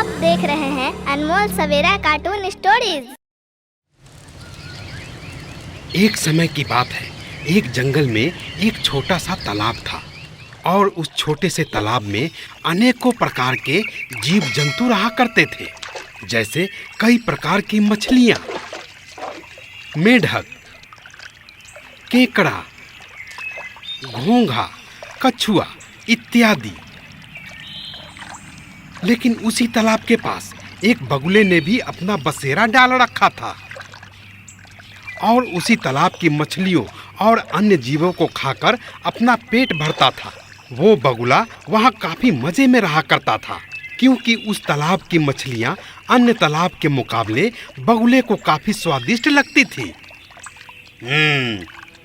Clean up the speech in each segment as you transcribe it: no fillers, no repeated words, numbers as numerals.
आप देख रहे हैं अनमोल सवेरा कार्टून स्टोरीज। एक समय की बात है, एक जंगल में एक छोटा सा तालाब था और उस छोटे से तालाब में अनेकों प्रकार के जीव जंतु रहा करते थे, जैसे कई प्रकार की मछलियाँ, मेढक, केकड़ा, घोंघा, कछुआ इत्यादि। लेकिन उसी तालाब के पास एक बगुले ने भी अपना बसेरा डाल रखा था और उसी तालाब की मछलियों और अन्य जीवों को खाकर अपना पेट भरता था। वो बगुला वहाँ काफी मजे में रहा करता था, क्योंकि उस तालाब की मछलियाँ अन्य तालाब के मुकाबले बगुले को काफी स्वादिष्ट लगती थी।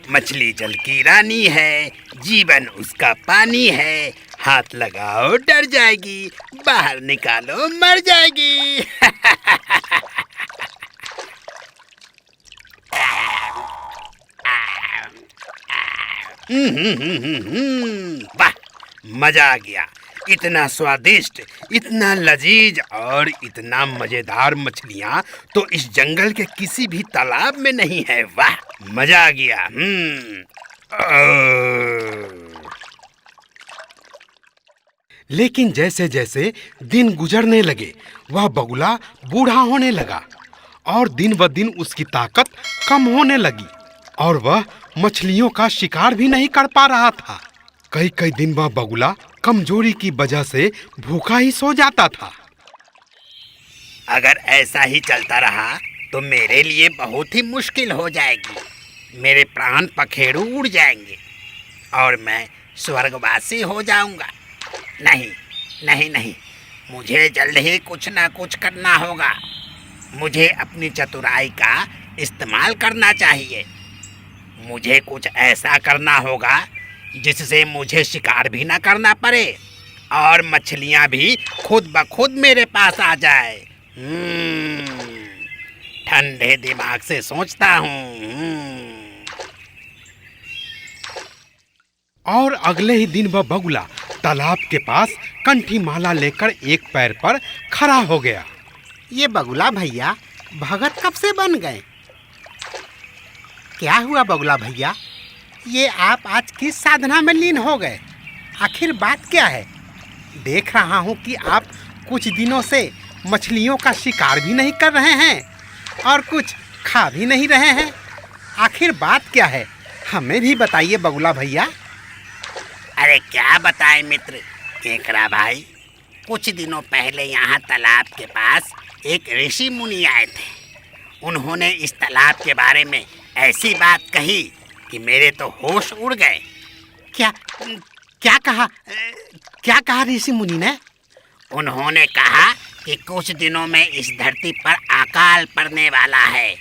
मछली जल की रानी है, जीवन उसका पानी है, हाथ लगाओ डर जाएगी, बाहर निकालो मर जाएगी। वाह, मजा आ गया। इतना स्वादिष्ट, इतना लजीज और इतना मजेदार मछलियाँ तो इस जंगल के किसी भी तालाब में नहीं है। वाह, मजा आ गया। लेकिन जैसे जैसे दिन गुजरने लगे, वह बगुला बूढ़ा होने लगा और दिन ब दिन उसकी ताकत कम होने लगी और वह मछलियों का शिकार भी नहीं कर पा रहा था। कई कई दिन वह बगुला कमजोरी की वजह से भूखा ही सो जाता था। अगर ऐसा ही चलता रहा तो मेरे लिए बहुत ही मुश्किल हो जाएगी। मेरे प्राण पखेरु उड़ जाएंगे और मैं स्वर्गवासी हो जाऊंगा। नहीं नहीं नहीं, मुझे जल्द ही कुछ ना कुछ करना होगा। मुझे अपनी चतुराई का इस्तेमाल करना चाहिए। मुझे कुछ ऐसा करना होगा जिससे मुझे शिकार भी ना करना पड़े और मछलियाँ भी खुद ब खुद मेरे पास आ जाए। ठंडे दिमाग से सोचता हूँ। और अगले ही दिन वह बगुला तालाब के पास कंठी माला लेकर एक पैर पर खड़ा हो गया। ये बगुला भैया भगत कब से बन गए? क्या हुआ बगुला भैया, ये आप आज किस साधना में लीन हो गए? आखिर बात क्या है? देख रहा हूँ कि आप कुछ दिनों से मछलियों का शिकार भी नहीं कर रहे हैं और कुछ खा भी नहीं रहे हैं। आखिर बात क्या है, हमें भी बताइए बगुला भैया। अरे क्या बताएं मित्र केकड़ा भाई, कुछ दिनों पहले यहाँ तालाब के पास एक ऋषि मुनि आए थे। उन्होंने इस तालाब के बारे में ऐसी बात कही कि मेरे तो होश उड़ गए। क्या कहा ऋषि मुनि ने? उन्होंने कहा कि कुछ दिनों में इस धरती पर अकाल पड़ने वाला है।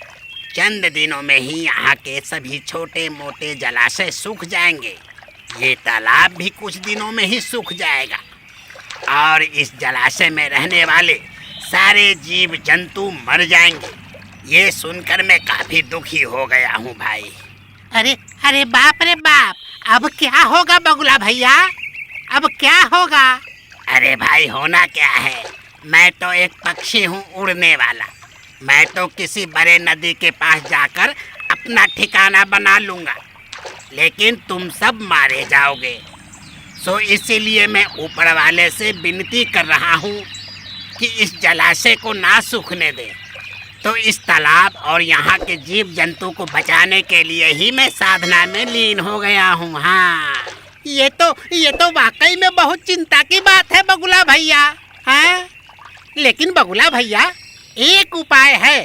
चंद दिनों में ही यहाँ के सभी छोटे मोटे जलाशय सूख जाएंगे। ये तालाब भी कुछ दिनों में ही सूख जाएगा और इस जलाशय में रहने वाले सारे जीव जंतु मर जाएंगे। ये सुनकर मैं काफी दुखी हो गया हूँ भाई। अरे बाप रे बाप, अब क्या होगा बगुला भैया, अब क्या होगा? अरे भाई, होना क्या है, मैं तो एक पक्षी हूँ उड़ने वाला। मैं तो किसी बड़े नदी के पास जाकर अपना ठिकाना बना लूँगा, लेकिन तुम सब मारे जाओगे। सो इसीलिए मैं ऊपर वाले से विनती कर रहा हूँ कि इस जलाशय को ना सूखने दे। तो इस तालाब और यहाँ के जीव जंतु को बचाने के लिए ही मैं साधना में लीन हो गया हूँ। हाँ, ये तो वाकई में बहुत चिंता की बात है बगुला भैया। हाँ, लेकिन बगुला भैया एक उपाय है।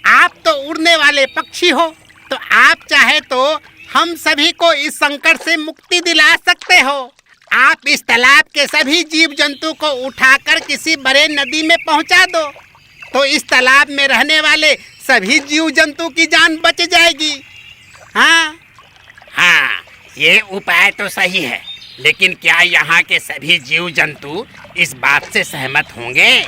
आप तो उड़ने वाले पक्षी हो, तो आप चाहे तो हम सभी को इस संकट से मुक्ति दिला सकते हो। आप इस तालाब के सभी जीव जंतु को उठाकर किसी बड़े नदी में पहुंचा दो, तो इस तालाब में रहने वाले सभी जीव जंतु की जान बच जाएगी। हाँ, ये उपाय तो सही है, लेकिन क्या यहाँ के सभी जीव जंतु इस बात से सहमत होंगे?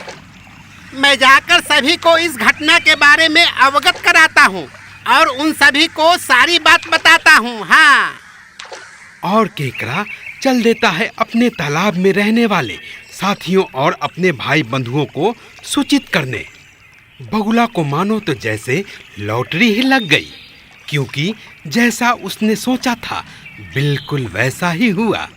मैं जाकर सभी को इस घटना के बारे में अवगत कराता हूँ और उन सभी को सारी बात बताता हूँ। हाँ। और केकड़ा चल देता है अपने तालाब में रहने वाले साथियों और अपने भाई बंधुओं को सूचित करने। बगुला को मानो तो जैसे लॉटरी ही लग गई, क्योंकि जैसा उसने सोचा था बिल्कुल वैसा ही हुआ।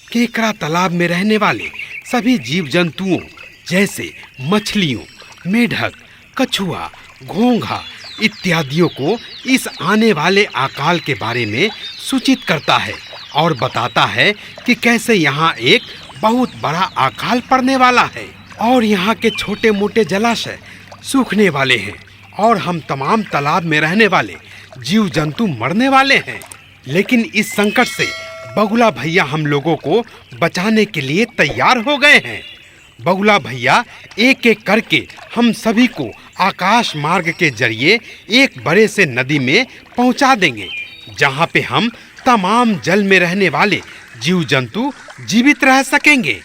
केकड़ा तालाब में रहने वाले सभी जीव जंतुओं जैसे मछलियों, मेढक, कछुआ, घोंघा इत्यादियों को इस आने वाले अकाल के बारे में सूचित करता है और बताता है कि कैसे यहाँ एक बहुत बड़ा अकाल पड़ने वाला है और यहाँ के छोटे मोटे जलाशय सूखने वाले हैं और हम तमाम तालाब में रहने वाले जीव जंतु मरने वाले हैं। लेकिन इस संकट से बगुला भैया हम लोगों को बचाने के लिए तैयार हो गए हैं। बगुला भैया एक एक करके हम सभी को आकाश मार्ग के जरिए एक बड़े से नदी में पहुंचा देंगे, जहां पे हम तमाम जल में रहने वाले जीव जंतु जीवित रह सकेंगे।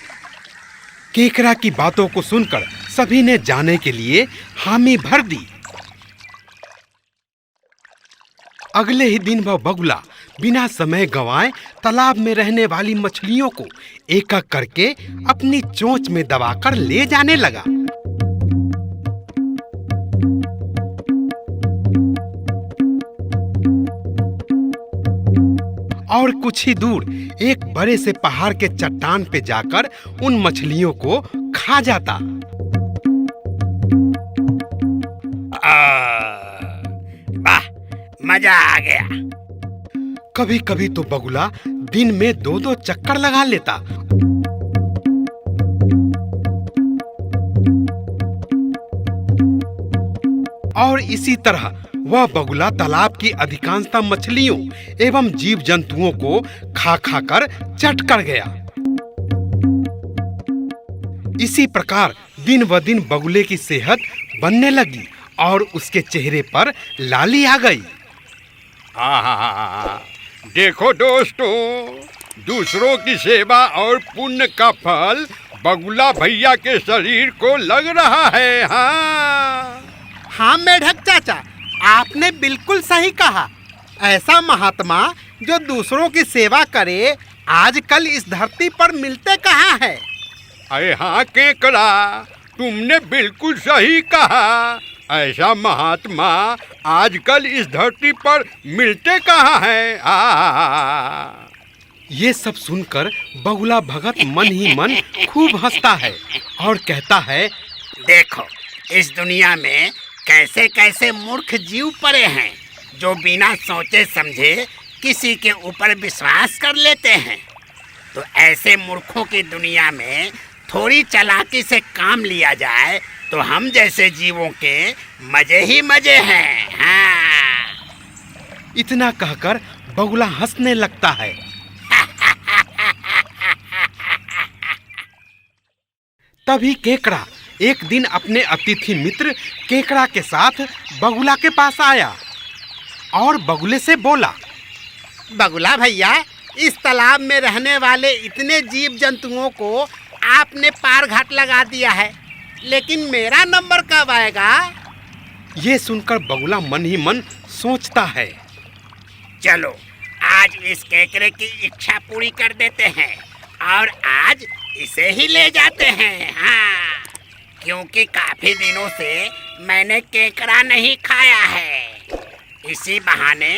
केकड़ा की बातों को सुनकर सभी ने जाने के लिए हामी भर दी। अगले ही दिन वह बगुला बिना समय गंवाए तालाब में रहने वाली मछलियों को एक एक करके अपनी चोंच में दबाकर ले जाने लगा। और कुछ ही दूर एक बड़े से पहाड़ के चट्टान पे जाकर उन मछलियों को खा जाता। वाह, मजा आ गया। कभी कभी तो बगुला दिन में 2-2 चक्कर लगा लेता। और इसी तरह वह बगुला तालाब की अधिकांशतः मछलियों एवं जीव जंतुओं को खा खा कर चट कर गया। इसी प्रकार दिन व दिन बगुले की सेहत बनने लगी और उसके चेहरे पर लाली आ गई। देखो दोस्तों, दूसरों की सेवा और पुण्य का फल बगुला भैया के शरीर को लग रहा है। हाँ मेढक चाचा, आपने बिल्कुल सही कहा। ऐसा महात्मा जो दूसरों की सेवा करे आजकल इस धरती पर मिलते कहाँ है। अरे हाँ केकड़ा, तुमने बिल्कुल सही कहा। ऐसा महात्मा आजकल इस धरती पर मिलते कहाँ हैं। ये सब सुनकर बगुला भगत मन ही मन खूब हंसता है और कहता है, देखो इस दुनिया में कैसे कैसे मूर्ख जीव पड़े हैं जो बिना सोचे समझे किसी के ऊपर विश्वास कर लेते हैं। तो ऐसे मूर्खों की दुनिया में थोड़ी चालाकी से काम लिया जाए तो हम जैसे जीवों के मजे ही मजे हैं। इतना कहकर बगुला हंसने लगता है। तभी केकड़ा एक दिन अपने अतिथि मित्र केकड़ा के साथ बगुला के पास आया और बगुले से बोला, बगुला भैया, इस तालाब में रहने वाले इतने जीव जंतुओं को आपने पार घाट लगा दिया है, लेकिन मेरा नंबर कब आएगा। ये सुनकर बगुला मन ही मन सोचता है, चलो आज इस केकड़े की इच्छा पूरी कर देते हैं और आज इसे ही ले जाते हैं। क्योंकि काफी दिनों से मैंने केकड़ा नहीं खाया है। इसी बहाने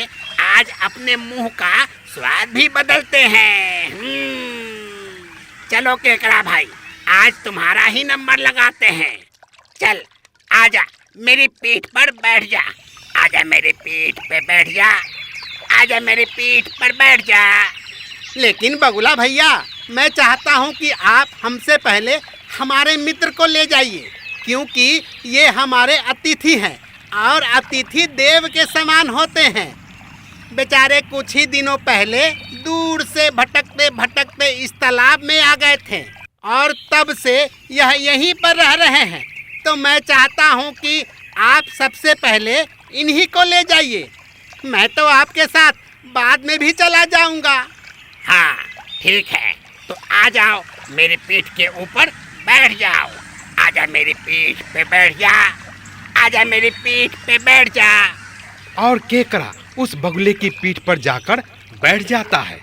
आज अपने मुंह का स्वाद भी बदलते हैं। चलो केकड़ा भाई, आज तुम्हारा ही नंबर लगाते हैं। चल आजा, मेरी पीठ पर बैठ जा। आजा मेरी पीठ पे बैठ जा। आजा मेरी पीठ पर बैठ जा। लेकिन बगुला भैया, मैं चाहता हूँ कि आप हमसे पहले हमारे मित्र को ले जाइए, क्योंकि ये हमारे अतिथि हैं और अतिथि देव के समान होते हैं। बेचारे कुछ ही दिनों पहले दूर से भटकते भटकते इस तालाब में आ गए थे और तब से यह यहीं पर रह रहे हैं। तो मैं चाहता हूँ कि आप सबसे पहले इन्हीं को ले जाइए। मैं तो आपके साथ बाद में भी चला जाऊंगा। हाँ ठीक है, तो आ जाओ, मेरी पीठ के ऊपर बैठ जाओ। आजा मेरी पीठ पे बैठ जा। आजा मेरी पीठ पे बैठ जा। और केकड़ा उस बगुले की पीठ पर जाकर बैठ जाता है।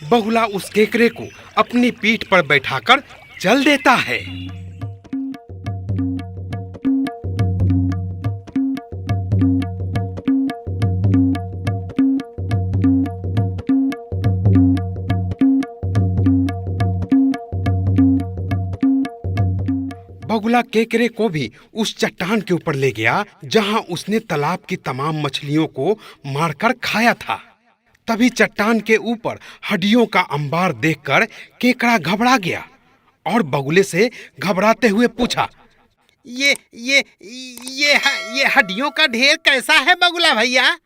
बगुला उस केकरे को अपनी पीठ पर बैठाकर चल देता है। बगुला केकरे को भी उस चट्टान के ऊपर ले गया जहां उसने तालाब की तमाम मछलियों को मारकर खाया था। तभी चट्टान के ऊपर हड्डियों का अंबार देखकर केकड़ा घबरा गया और बगुले से घबराते हुए पूछा, ये हड्डियों का ढेर कैसा है बगुला भैया?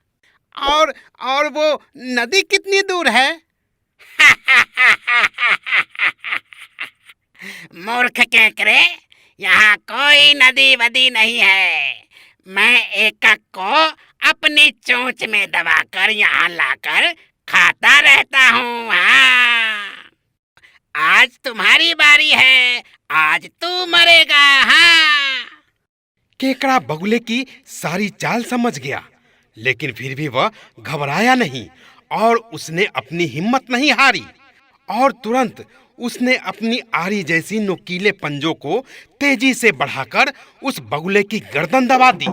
और वो नदी कितनी दूर है? मूर्ख केकरे, यहाँ कोई नदी वदी नहीं है। मैं एकक को अपनी चोंच में दबाकर यहाँ लाकर खाता रहता हूँ। हाँ, आज तुम्हारी बारी है, आज तू मरेगा। हाँ। केकड़ा बगुले की सारी चाल समझ गया, लेकिन फिर भी वह घबराया नहीं और उसने अपनी हिम्मत नहीं हारी और तुरंत उसने अपनी आरी जैसी नुकीले पंजों को तेजी से बढ़ाकर उस बगुले की गर्दन दबा दी।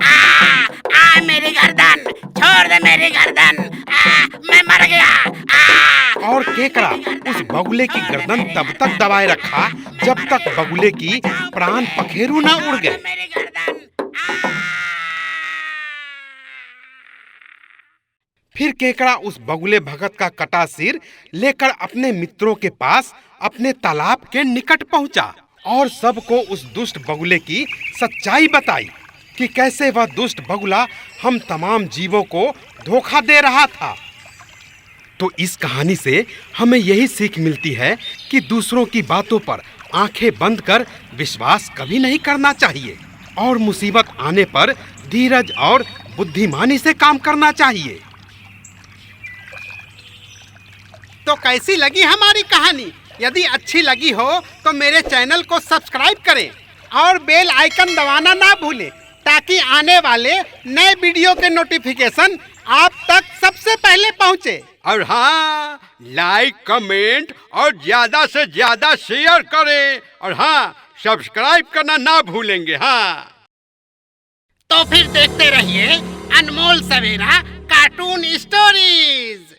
मेरी गर्दन छोड़ दे, मेरी गर्दन, मैं मर गया। और केकड़ा उस बगुले की गर्दन तब तक दबाए रखा जब तक बगुले की प्राण पखेरु न उड़ गए। मेरी गर्दन। फिर केकड़ा उस बगुले भगत का कटा सिर लेकर अपने मित्रों के पास अपने तालाब के निकट पहुंचा और सबको उस दुष्ट बगुले की सच्चाई बताई कि कैसे वह दुष्ट बगुला हम तमाम जीवों को धोखा दे रहा था। तो इस कहानी से हमें यही सीख मिलती है कि दूसरों की बातों पर आंखें बंद कर विश्वास कभी नहीं करना चाहिए और मुसीबत आने पर धीरज और बुद्धिमानी से काम करना चाहिए। तो कैसी लगी हमारी कहानी? यदि अच्छी लगी हो तो मेरे चैनल को सब्सक्राइब करें और बेल आइकन दबाना ना भूलें ताकि आने वाले नए वीडियो के नोटिफिकेशन आप तक सबसे पहले पहुंचे। और हाँ, लाइक, कमेंट और ज्यादा से ज्यादा शेयर करें। और हाँ, सब्सक्राइब करना ना भूलेंगे। हाँ, तो फिर देखते रहिए अनमोल सवेरा कार्टून स्टोरीज।